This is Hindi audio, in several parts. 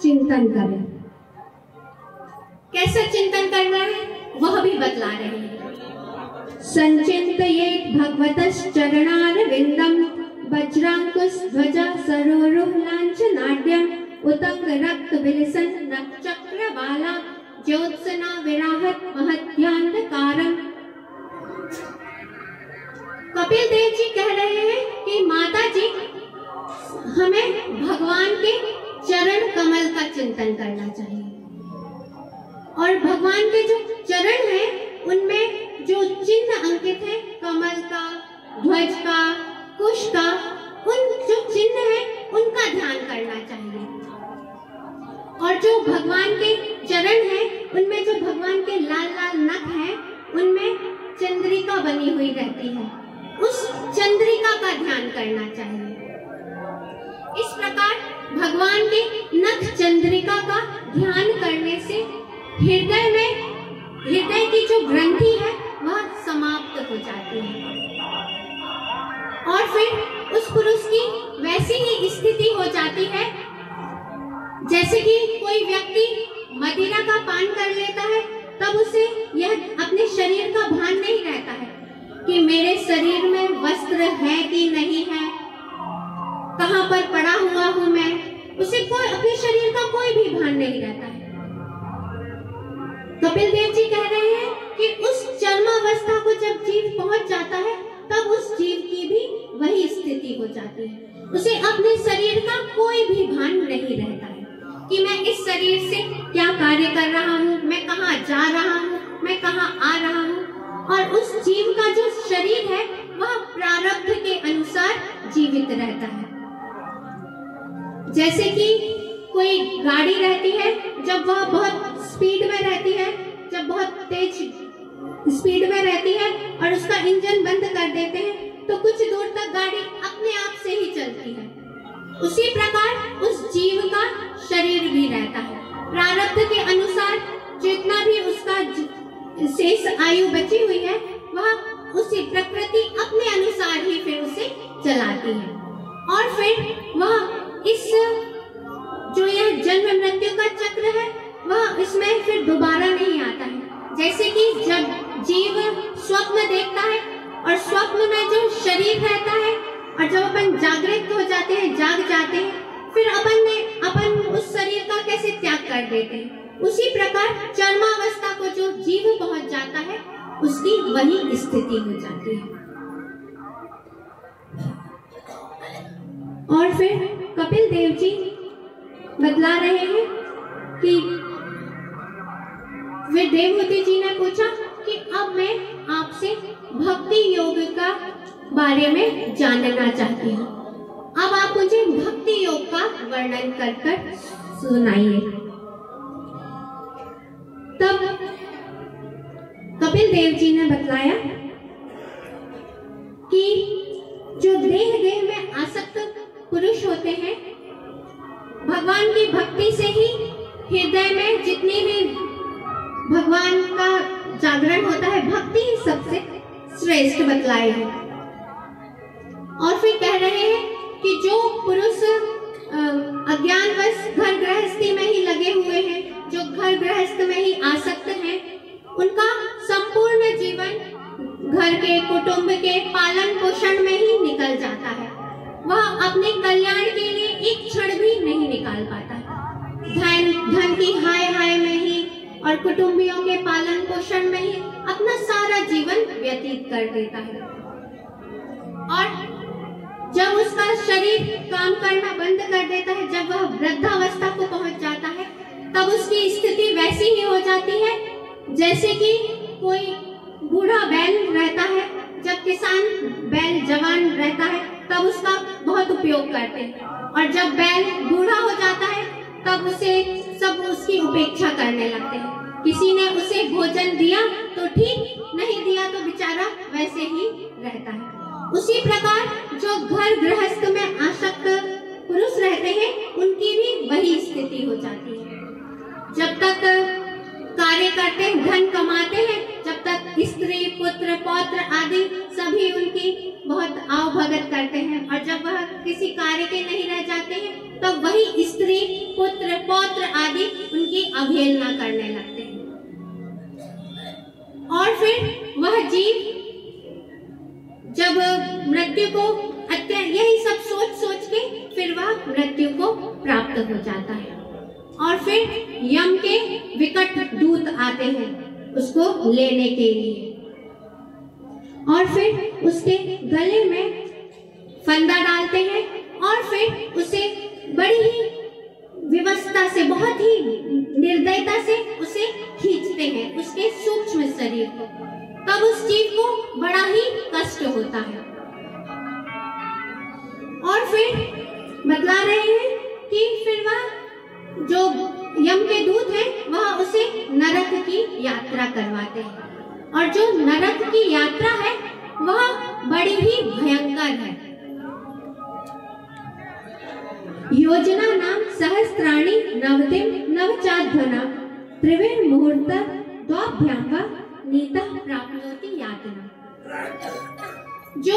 चिंतन करें। कैसा चिंतन करना है वह भी बतला रहे हैं। संचिन्तयेत् भगवतश्चरणारविन्दं वज्रांकुशध्वजा सरोरुह लांछनाढ्यम् उतंग रक्त विलसन नक्षत्रबाला ज्योत्सना विराहत महध्यान्धकारम्। कपिल देव जी कह रहे हैं कि माता जी हमें भगवान के चरण कमल का चिंतन करना चाहिए और भगवान के जो चरण हैं उनमें जो चिन्ह अंकित है कमल का, ध्वज का, कुश का, उन जो चिन्ह है उनका ध्यान करना चाहिए। और जो भगवान के चरण हैं उनमें जो भगवान के लाल लाल नख हैं उनमें चंद्रिका बनी हुई रहती है, उस चंद्रिका का ध्यान करना चाहिए। इस प्रकार भगवान के नख चंद्रिका का ध्यान करने से हृदय की जो ग्रंथि है वह समाप्त हो जाती है और फिर उस पुरुष की वैसी ही स्थिति हो जाती है जैसे कि कोई व्यक्ति मदिरा का पान कर लेता है, तब उसे यह अपने शरीर का भान नहीं रहता है कि मेरे शरीर में वस्त्र है कि नहीं है, कहां पर पड़ा हुआ हूं मैं, उसे कोई अपने शरीर का कोई भी भान नहीं रहता है। कपिल देव जी कह रहे हैं कि उस चरमावस्था को जब जीव पहुंच जाता है तब उस जीव की भी वही स्थिति हो जाती है, उसे अपने शरीर का कोई भी भान नहीं रहता है कि मैं इस शरीर से क्या कार्य कर रहा हूँ, मैं कहाँ जा रहा हूँ, मैं कहाँ आ रहा हूँ। और उस जीव का जो शरीर है वह प्रारब्ध के अनुसार जीवित रहता है। जैसे कि कोई गाड़ी रहती है, जब वह बहुत स्पीड में रहती है, जब बहुत तेज स्पीड में रहती है और उसका इंजन बंद कर देते हैं तो कुछ दूर तक गाड़ी अपने आप से ही चलती है। उसी प्रकार उस जीव का शरीर भी रहता है, प्रारब्ध के अनुसार जितना भी उसका शेष आयु बची हुई है वह उसी प्रकृति अपने अनुसार ही फिर उसे चलाती है और फिर वह इस जो यह जन्म मृत्यु का चक्र है वह इसमें फिर दोबारा नहीं आता है। जैसे कि जब जीव स्वप्न देखता है और स्वप्न में जो शरीर रहता है और जब अपन जागृत हो जाते हैं, जाग जाते हैं, फिर अपन उस शरीर का कैसे त्याग कर देते हैं, उसी प्रकार चरमावस्था को जो जीव पहुंच जाता है उसकी वही स्थिति हो जाती है। और फिर कपिल देव जी बतला रहे हैं कि वे देवहूति जी ने पूछा कि अब मैं आपसे भक्ति योग का बारे में जानना चाहती हूँ, अब आप मुझे भक्ति योग का वर्णन कर सुनाइए। तब कपिल देव जी ने बतलाया कि जो देह में आसक्त पुरुष होते हैं, भगवान की भक्ति से ही हृदय में जितनी भी भगवान का जागरण होता है, भक्ति ही सबसे श्रेष्ठ बतलाई है। और फिर कह रहे हैं कि जो पुरुष अज्ञानवश घर गृहस्थी में ही लगे हुए हैं, जो घर गृहस्थ में ही आसक्त हैं, उनका संपूर्ण जीवन घर के कुटुंब के पालन पोषण में ही निकल जाता है, वह अपने कल्याण के लिए एक क्षण भी नहीं निकाल पाता। धन की हाय हाय में ही और कुटुंबियों के पालन पोषण में ही अपना सारा जीवन व्यतीत कर देता है और जब उसका शरीर काम करना बंद कर देता है, जब वह वृद्धावस्था को पहुंच जाता है, तब उसकी स्थिति वैसी ही हो जाती है जैसे कि कोई बूढ़ा बैल रहता है। जब किसान बैल जवान रहता है तब उसका बहुत उपयोग करते हैं और जब बैल बूढ़ा हो जाता है तब उसे सब उसकी उपेक्षा करने लगते हैं। किसी ने उसे भोजन दिया तो ठीक, नहीं दिया तो बेचारा वैसे ही रहता है। उसी प्रकार जो घर गृहस्थ में आसक्त पुरुष रहते हैं उनकी भी वही स्थिति हो जाती है। जब तक कार्य करते हैं, धन कमाते हैं, जब तक स्त्री पुत्र पौत्र आदि सभी उनकी बहुत आव भगत करते हैं और जब वह किसी कार्य के नहीं रह जाते हैं तब वही स्त्री पुत्र पौत्र अवहेलना करने लगते हैं। और फिर वह जीव जब मृत्यु को यही सब सोच के फिर वह मृत्यु को प्राप्त हो जाता है। और फिर यम के विकट दूत आते हैं उसको लेने के लिए, और फिर उसके गले में फंदा डालते हैं और फिर उसे बड़ी ही व्यवस्था से, बहुत ही निर्दयता से उसे खींचते हैं, उसके सूक्ष्म शरीर को। तब उस जीव को बड़ा ही कष्ट होता है। और फिर बतला रहे हैं कि फिर वह जो यम के दूत हैं वह उसे नरक की यात्रा करवाते हैं, और जो नरक की यात्रा है वह बड़ी ही भयंकर है। योजना नाम सहस्त्राणी नवतिम नवचाध्वना त्रिवेण मुहूर्त द्वाभ्याम वा नीतः प्राप्नोति यातना। जो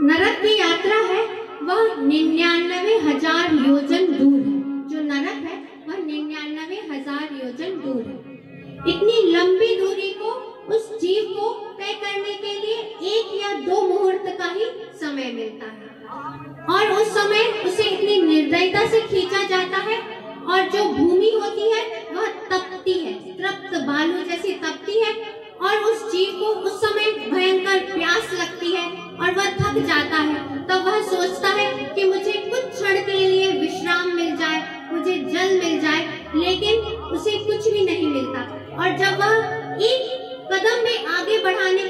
नरक की यात्रा है वह 99,000 योजन दूर है। जो नरक है वह 99,000 योजन दूर है। इतनी लंबी दूरी को उस जीव को तय करने के लिए 1 या 2 मुहूर्त का ही समय मिलता है, और उस समय उसे इतनी निर्दयता से खींचा जाता है, और जो भूमि होती है वह तपती है, तृप्त बालू जैसी तपती है, और उस जीव को उस समय भयंकर प्यास लगती है और वह थक जाता है। तब वह सोचता है कि मुझे कुछ क्षण के लिए विश्राम मिल जाए, मुझे जल मिल जाए, लेकिन उसे कुछ भी नहीं मिलता। और जब वह एक कदम में आगे बढ़ाने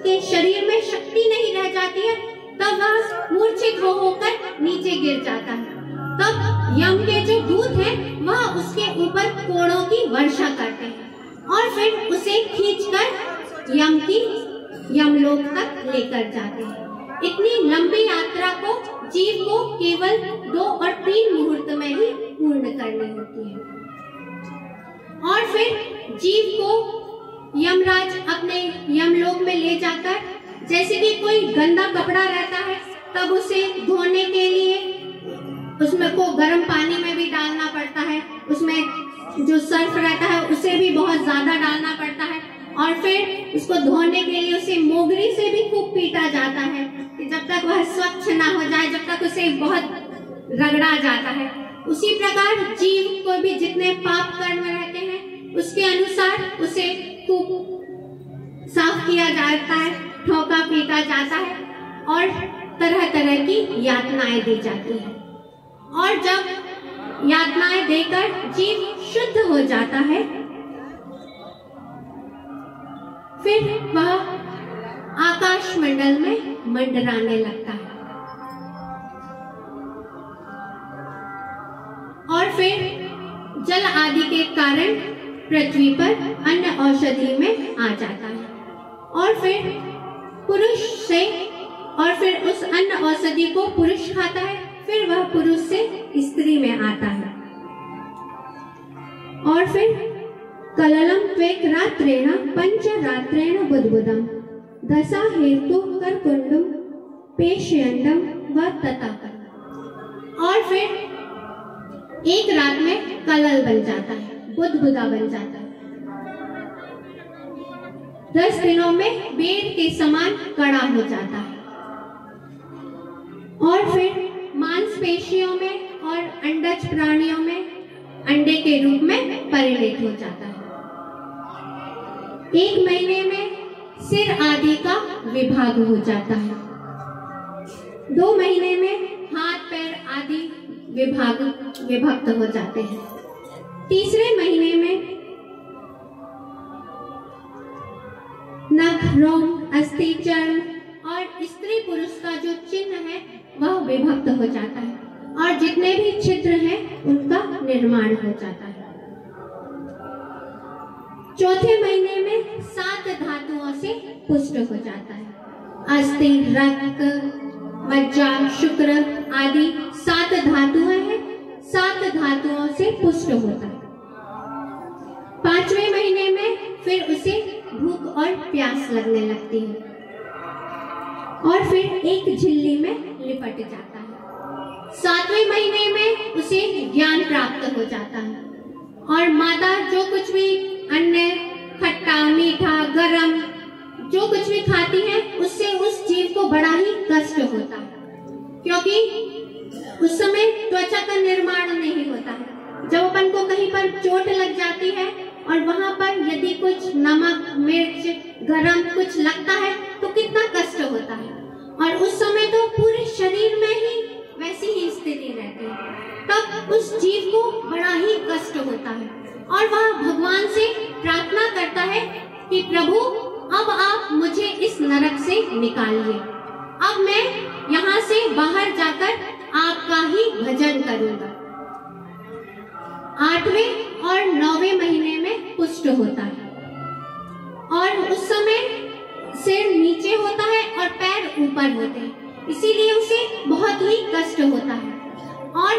के शरीर में शक्ति नहीं रह जाती है, तब वह मूर्छित होकर नीचे गिर जाता है। तब यम के जो दूत हैं वह उसके ऊपर कोड़ों की वर्षा करते हैं, और फिर उसे खींचकर यमलोक तक लेकर जाते हैं। इतनी लंबी यात्रा को जीव को केवल 2 और 3 मुहूर्त में ही पूर्ण करनी होती है। और फिर जीव को यमराज अपने यमलोक में ले जाकर, जैसे कि कोई गंदा कपड़ा रहता है तब उसे धोने के लिए उसमें को गर्म पानी में भी डालना पड़ता है, उसमें जो सर्फ रहता है उसे भी बहुत ज्यादा डालना पड़ता है, और फिर उसको धोने के लिए उसे मोगरी से भी खूब पीटा जाता है कि जब तक वह स्वच्छ ना हो जाए, जब तक उसे बहुत रगड़ा जाता है। उसी प्रकार जीव को भी जितने पाप कर्म रहते हैं उसके अनुसार उसे खूब साफ किया जाता है, ठोका पीटा जाता है, और तरह तरह की यातनाएं दी जाती हैं। और जब यातनाएं देकर जीव शुद्ध हो जाता है, फिर वह आकाश मंडल में मंडराने लगता है, और फिर जल आदि के कारण पृथ्वी पर अन्न औषधि में आ जाता है, और फिर पुरुष से, और फिर उस अन्न औषधि को पुरुष खाता है, फिर वह पुरुष से स्त्री में आता है। और फिर कललम त्वेक रात्रेण पंच रात्रेण बुद्बुदम दशा हेतु करकुंडम पेशयंडम व तताकर। और फिर एक रात में कलल बन जाता है, बुद्बुदा बन जाता है। 10 दिनों में बेर के समान कड़ा हो जाता है, और फिर मांसपेशियों में और अंडज प्राणियों में अंडे के रूप में परिणत हो जाता है। 1 महीने में सिर आदि का विभाग हो जाता है। 2 महीने में हाथ पैर आदि विभक्त हो जाते हैं। 3रे महीने में नख, रोम, अस्थि, चर्म और स्त्री पुरुष का जो चिन्ह है वह विभक्त हो जाता है, और जितने भी छिद्र हैं उनका निर्माण हो जाता है। 4थे महीने में 7 धातुओं से पुष्ट हो जाता है। अस्थि, रक्त, मज्जा, शुक्र आदि 7 धातुएं हैं, 7 धातुओं से पुष्ट होता है। 5वें महीने में फिर उसे भूख और प्यास लगने लगती है, और फिर एक झिल्ली में लिपट जाता है। 7वें महीने में उसे ज्ञान प्राप्त हो जाता है, और माता जो कुछ भी अन्य खट्टा मीठा गरम जो कुछ भी खाती है उससे उस जीव को बड़ा ही कष्ट होता है, क्योंकि उस समय त्वचा का निर्माण नहीं होता है। जब अपन को कहीं पर चोट लग जाती है और वहां पर यदि कुछ नमक मिर्च गरम कुछ लगता है तो कितना कष्ट होता है, और उस समय तो पूरे शरीर में ही वैसी ही स्थिति रहती है। तब उस जीव को बड़ा ही कष्ट होता है और वह भगवान से प्रार्थना करता है कि प्रभु अब आप मुझे इस नरक से निकालिए, अब मैं यहाँ से बाहर जाकर आपका ही भजन करूंगा। 8वें और 9वें महीने में पुष्ट होता है और उस समय सिर नीचे होता है और पैर ऊपर होते हैं, इसीलिए उसे बहुत ही कष्ट होता है। और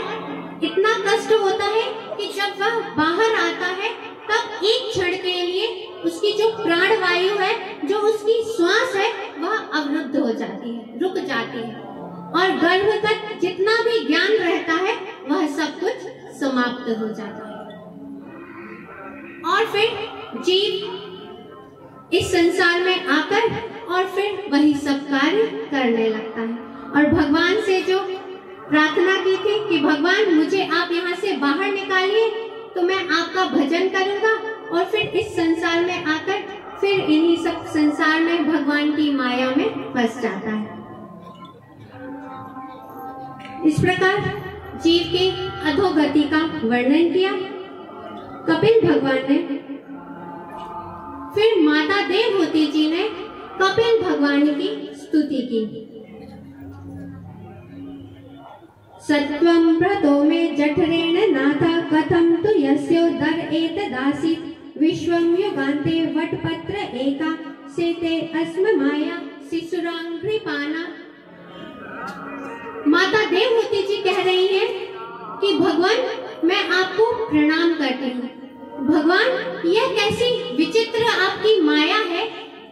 इतना कष्ट होता है कि जब वह बाहर आता है तब एक क्षण के लिए उसकी जो प्राण वायु है, जो उसकी श्वास है, वह अवरुद्ध हो जाती है, रुक जाती है और गर्भगत जितना भी ज्ञान रहता है वह सब कुछ समाप्त हो जाता है। और फिर जीव इस संसार में आकर और फिर वही सब कार्य करने लगता है और भगवान से जो प्रार्थना की थी कि भगवान मुझे आप यहाँ से बाहर निकालिए तो मैं आपका भजन करूंगा, और फिर इस संसार में आकर फिर इन्हीं सब संसार में भगवान की माया में फंस जाता है। इस प्रकार जीव के अधोगति का वर्णन किया कपिल भगवान ने। फिर माता देवहूति जी ने कपिल भगवान की स्तुति की। सत्वं प्रतो में जठरेण नाथा कथम तु यस्योदर एतदासीत् विश्वं युगान्ते वटपत्र एका सेते अस्म माया शिशुरांघ्रिपाना। माता देवहूति जी कह रही हैं कि भगवान मैं आपको प्रणाम करती हूँ। भगवान यह कैसी विचित्र आपकी माया है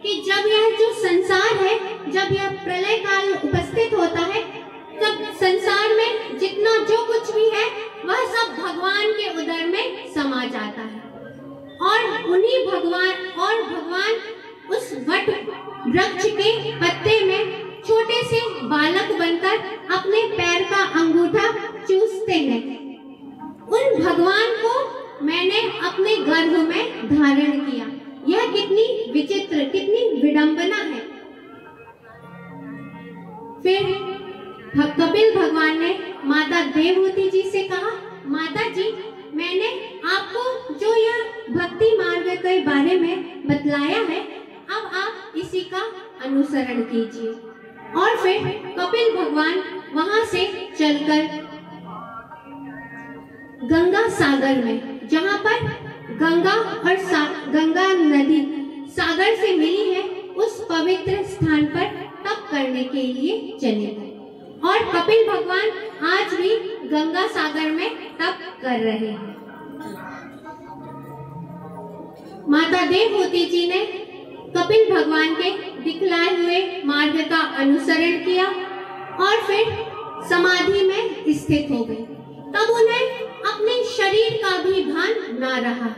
कि जब यह जो संसार है, जब यह प्रलय काल उपस्थित होता है तब संसार में जितना जो कुछ भी है वह सब भगवान के उदर में समा जाता है और उन्हीं भगवान उस वट वृक्ष के पत्ते में छोटे से बालक बनकर अपने पैर का अंगूठा चूसते हैं। उन भगवान को मैंने अपने गर्भ में धारण किया। यह कितनी विचित्र कितनी विडंबना है। फिर कपिल भगवान ने माता देवहूति जी से कहा, माता जी मैंने आपको जो यह भक्ति मार्ग के बारे में बतलाया है, अब आप इसी का अनुसरण कीजिए। और फिर कपिल भगवान वहां से चलकर गंगा सागर में, जहां पर गंगा और गंगा नदी सागर से मिली है, उस पवित्र स्थान पर तप करने के लिए चले गए। और कपिल भगवान आज भी गंगा सागर में तप कर रहे हैं। माता देवहूति जी ने कपिल भगवान के दिखलाए हुए मार्ग का अनुसरण किया और फिर समाधि में स्थित हो गई। तब उन्हें अपने शरीर का भी भान ना रहा।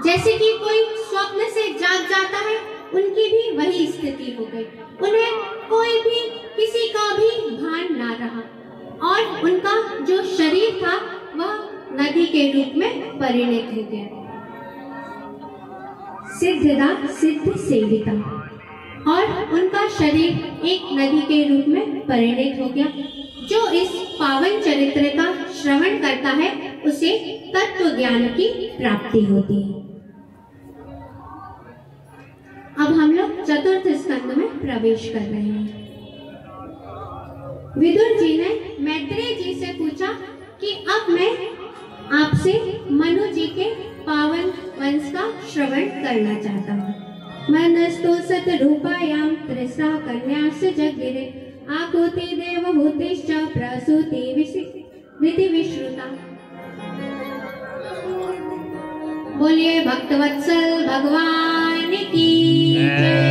जैसे कि कोई स्वप्न से जाग जाता है, उनकी भी वही स्थिति हो गई। उन्हें कोई भी किसी का भी भान ना रहा और उनका जो शरीर था वह नदी के रूप में परिणत हो गया। सिद्धदा सिद्ध सेविता, और उनका शरीर एक नदी के रूप में परिणत हो गया। जो इस पावन चरित्र का श्रवण करता है उसे तत्व ज्ञान की प्राप्ति होती है। अब हम लोग चतुर्थ स्कंद में प्रवेश कर रहे हैं। विदुर जी ने मैत्रेय जी से पूछा कि अब मैं आपसे मनु जी के पावन वंश का श्रवण करना चाहता हूँ। मनस्तु सत रूपायां त्रिस्रा कन्यास जगिरे आकुति देवहूतिश्च प्रसूति विधि विश्रुता। बोलिए भक्तवत्सल भगवान की जय।